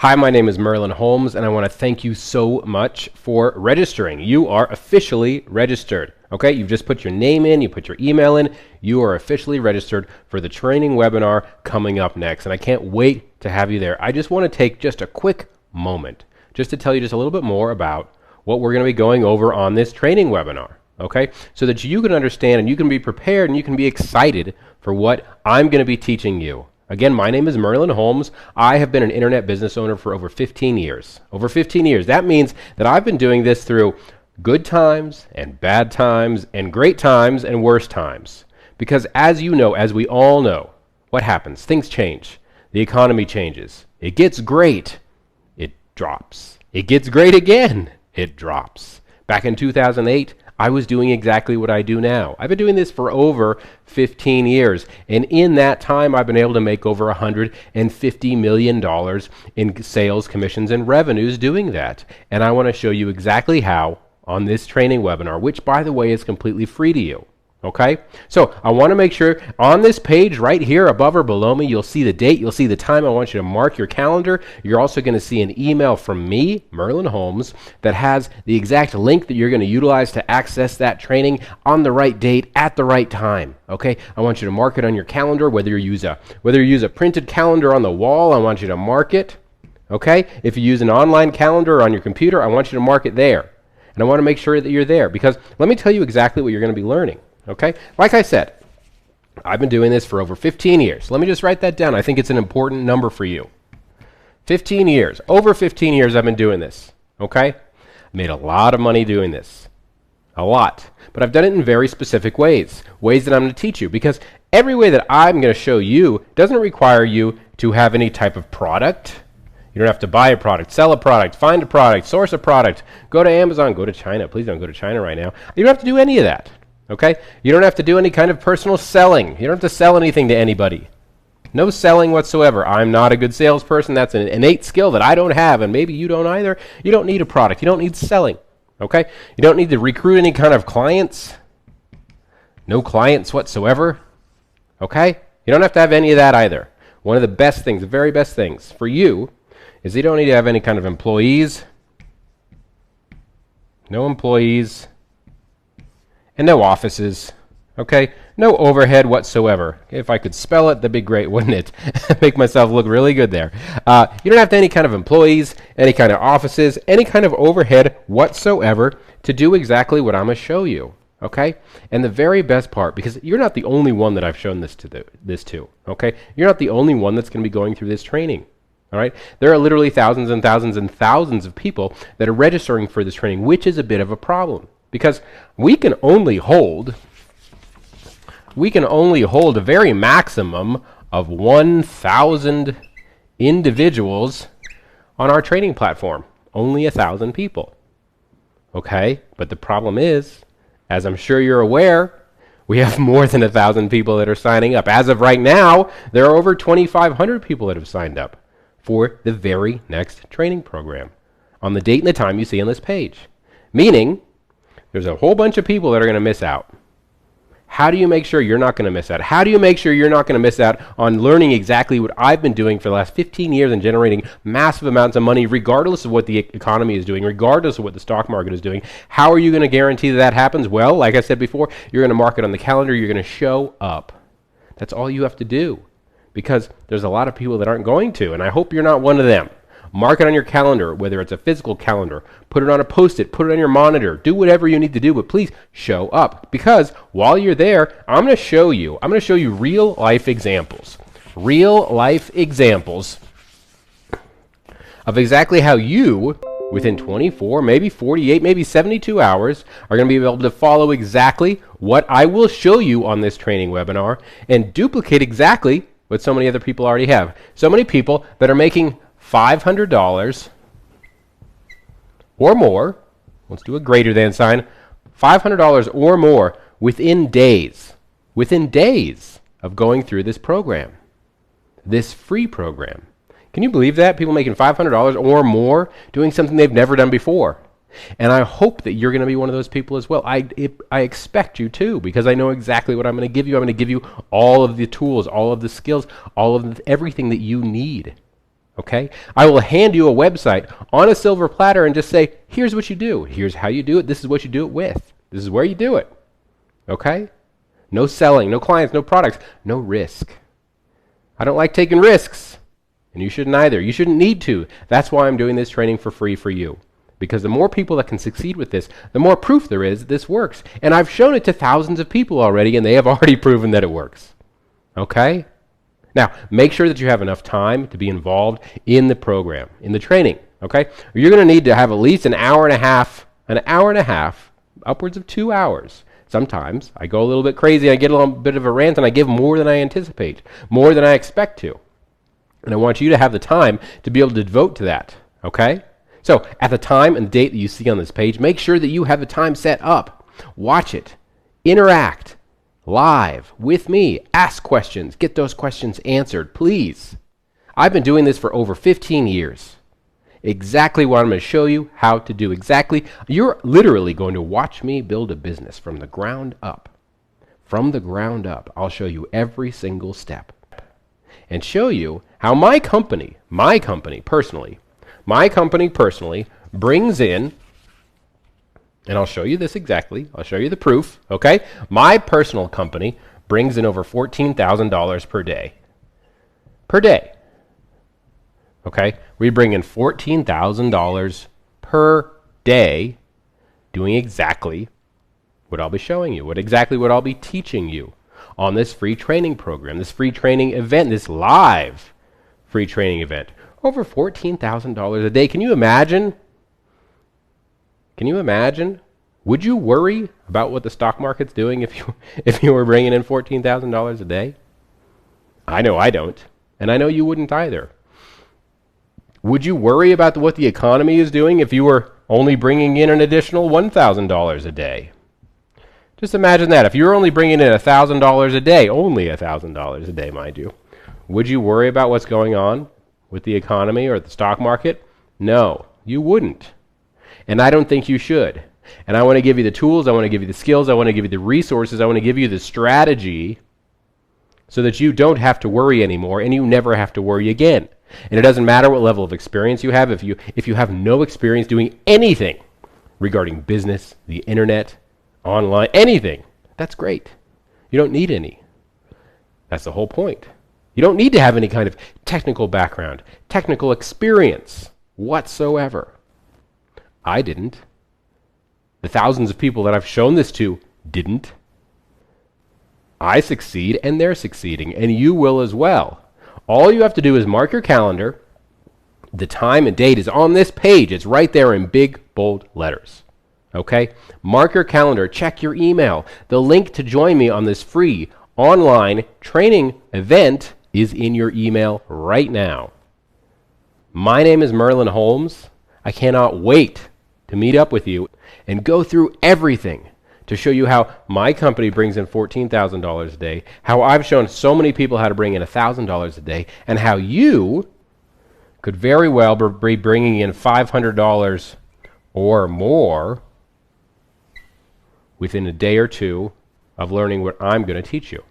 Hi, my name is Merlin Holmes, and I want to thank you so much for registering. You are officially registered. Okay, you've just put your name in, you put your email in, you are officially registered for the training webinar coming up next, and I can't wait to have you there. I just want to take just a quick moment just to tell you just a little bit more about what we're going to be going over on this training webinar. Okay, so that you can understand and you can be prepared and you can be excited for what I'm going to be teaching you. Again, my name is Merlin Holmes. I have been an internet business owner for over 15 years. Over 15 years. That means that I've been doing this through good times and bad times and great times and worse times. Because as you know, as we all know, what happens? Things change. The economy changes. It gets great. It drops. It gets great again. It drops. Back in 2008, I was doing exactly what I do now. I've been doing this for over 15 years. And in that time, I've been able to make over $150 million in sales, commissions, and revenues doing that. And I want to show you exactly how on this training webinar, which, by the way, is completely free to you. Okay? So I want to make sure on this page right here above or below me, you'll see the date, you'll see the time. I want you to mark your calendar. You're also going to see an email from me, Merlin Holmes, that has the exact link that you're going to utilize to access that training on the right date at the right time. Okay? I want you to mark it on your calendar, whether you use a printed calendar on the wall, I want you to mark it. Okay? If you use an online calendar on your computer, I want you to mark it there. And I want to make sure that you're there because let me tell you exactly what you're going to be learning. Okay? Like I said, I've been doing this for over 15 years. Let me just write that down. I think it's an important number for you. 15 years. Over 15 years I've been doing this. Okay? I made a lot of money doing this. A lot. But I've done it in very specific ways. Ways that I'm going to teach you. Because every way that I'm going to show you doesn't require you to have any type of product. You don't have to buy a product, sell a product, find a product, source a product, go to Amazon, go to China. Please don't go to China right now. You don't have to do any of that. Okay? You don't have to do any kind of personal selling. You don't have to sell anything to anybody. No selling whatsoever. I'm not a good salesperson. That's an innate skill that I don't have, and maybe you don't either. You don't need a product. You don't need selling. Okay? You don't need to recruit any kind of clients. No clients whatsoever. Okay? You don't have to have any of that either. One of the best things, the very best things for you is you don't need to have any kind of employees. No employees. And no offices, okay? No overhead whatsoever. If I could spell it, that'd be great, wouldn't it? Make myself look really good there. You don't have to any kind of employees, any kind of offices, any kind of overhead whatsoever to do exactly what I'm going to show you, okay? And the very best part, because you're not the only one that I've shown this to, okay? You're not the only one that's going to be going through this training. All right? There are literally thousands and thousands and thousands of people that are registering for this training, which is a bit of a problem. Because we can only hold a very maximum of 1,000 individuals on our training platform. Only 1,000 people. Okay? But the problem is, as I'm sure you're aware, we have more than 1,000 people that are signing up. As of right now, there are over 2,500 people that have signed up for the very next training program on the date and the time you see on this page. Meaning, there's a whole bunch of people that are going to miss out. How do you make sure you're not going to miss out? How do you make sure you're not going to miss out on learning exactly what I've been doing for the last 15 years and generating massive amounts of money regardless of what the economy is doing, regardless of what the stock market is doing? How are you going to guarantee that happens? Well, like I said before, you're going to mark it on the calendar. You're going to show up. That's all you have to do because there's a lot of people that aren't going to, and I hope you're not one of them. Mark it on your calendar, whether it's a physical calendar. Put it on a Post-it. Put it on your monitor. Do whatever you need to do, but please show up. Because while you're there, I'm going to show you real-life examples. Real-life examples of exactly how you, within 24, maybe 48, maybe 72 hours, are going to be able to follow exactly what I will show you on this training webinar and duplicate exactly what so many other people already have. So many people that are making $500 or more, let's do a greater than sign, $500 or more within days of going through this program, this free program. Can you believe that? People making $500 or more doing something they've never done before. And I hope that you're going to be one of those people as well. I expect you to, because I know exactly what I'm going to give you. I'm going to give you all of the tools, all of the skills, everything that you need Okay? I will hand you a website on a silver platter and just say, here's what you do. Here's how you do it. This is what you do it with. This is where you do it. Okay? No selling, no clients, no products, no risk. I don't like taking risks. And you shouldn't either. You shouldn't need to. That's why I'm doing this training for free for you. Because the more people that can succeed with this, the more proof there is that this works. And I've shown it to thousands of people already, and they have already proven that it works. Okay? Now, make sure that you have enough time to be involved in the program, in the training. Okay? You're going to need to have at least an hour and a half, upwards of 2 hours. Sometimes I go a little bit crazy, I get a little bit of a rant, and I give more than I anticipate, more than I expect to. And I want you to have the time to be able to devote to that, okay? So at the time and the date that you see on this page, make sure that you have the time set up. Watch it. Interact live with me. Ask questions. Get those questions answered, please. I've been doing this for over 15 years. Exactly what I'm going to show you how to do. Exactly. You're literally going to watch me build a business from the ground up. From the ground up. I'll show you every single step. And show you how my company personally brings in, and I'll show you this exactly, I'll show you the proof, okay? My personal company brings in over $14,000 per day. Per day. Okay? We bring in $14,000 per day doing exactly what I'll be showing you, exactly what I'll be teaching you on this free training program, this free training event, this live free training event. Over $14,000 a day. Can you imagine? Can you imagine? Would you worry about what the stock market's doing if you were bringing in $14,000 a day? I know I don't, and I know you wouldn't either. Would you worry about what the economy is doing if you were only bringing in an additional $1,000 a day? Just imagine that. If you were only bringing in $1,000 a day, only $1,000 a day, mind you, would you worry about what's going on with the economy or the stock market? No, you wouldn't. And I don't think you should. And I want to give you the tools, I want to give you the skills, I want to give you the resources, I want to give you the strategy so that you don't have to worry anymore and you never have to worry again. And it doesn't matter what level of experience you have. If you have no experience doing anything regarding business, the internet, online, anything, that's great. You don't need any. That's the whole point. You don't need to have any kind of technical background, technical experience whatsoever. I didn't. The thousands of people that I've shown this to didn't. I succeed and they're succeeding, and you will as well. All you have to do is mark your calendar. The time and date is on this page. It's right there in big, bold letters. Okay? Mark your calendar. Check your email. The link to join me on this free online training event is in your email right now. My name is Merlin Holmes. I cannot wait to meet up with you and go through everything to show you how my company brings in $14,000 a day, how I've shown so many people how to bring in $1,000 a day, and how you could very well be bringing in $500 or more within a day or two of learning what I'm going to teach you.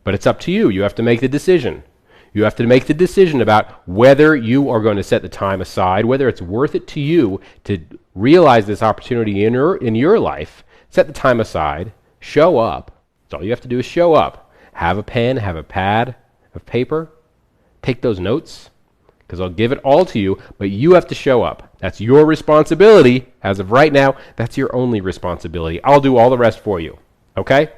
But it's up to you. You have to make the decision. You have to make the decision about whether you are going to set the time aside, whether it's worth it to you to realize this opportunity in your life. Set the time aside. Show up. That's all you have to do is show up. Have a pen, have a pad of paper. Take those notes, because I'll give it all to you, but you have to show up. That's your responsibility. As of right now, that's your only responsibility. I'll do all the rest for you. Okay?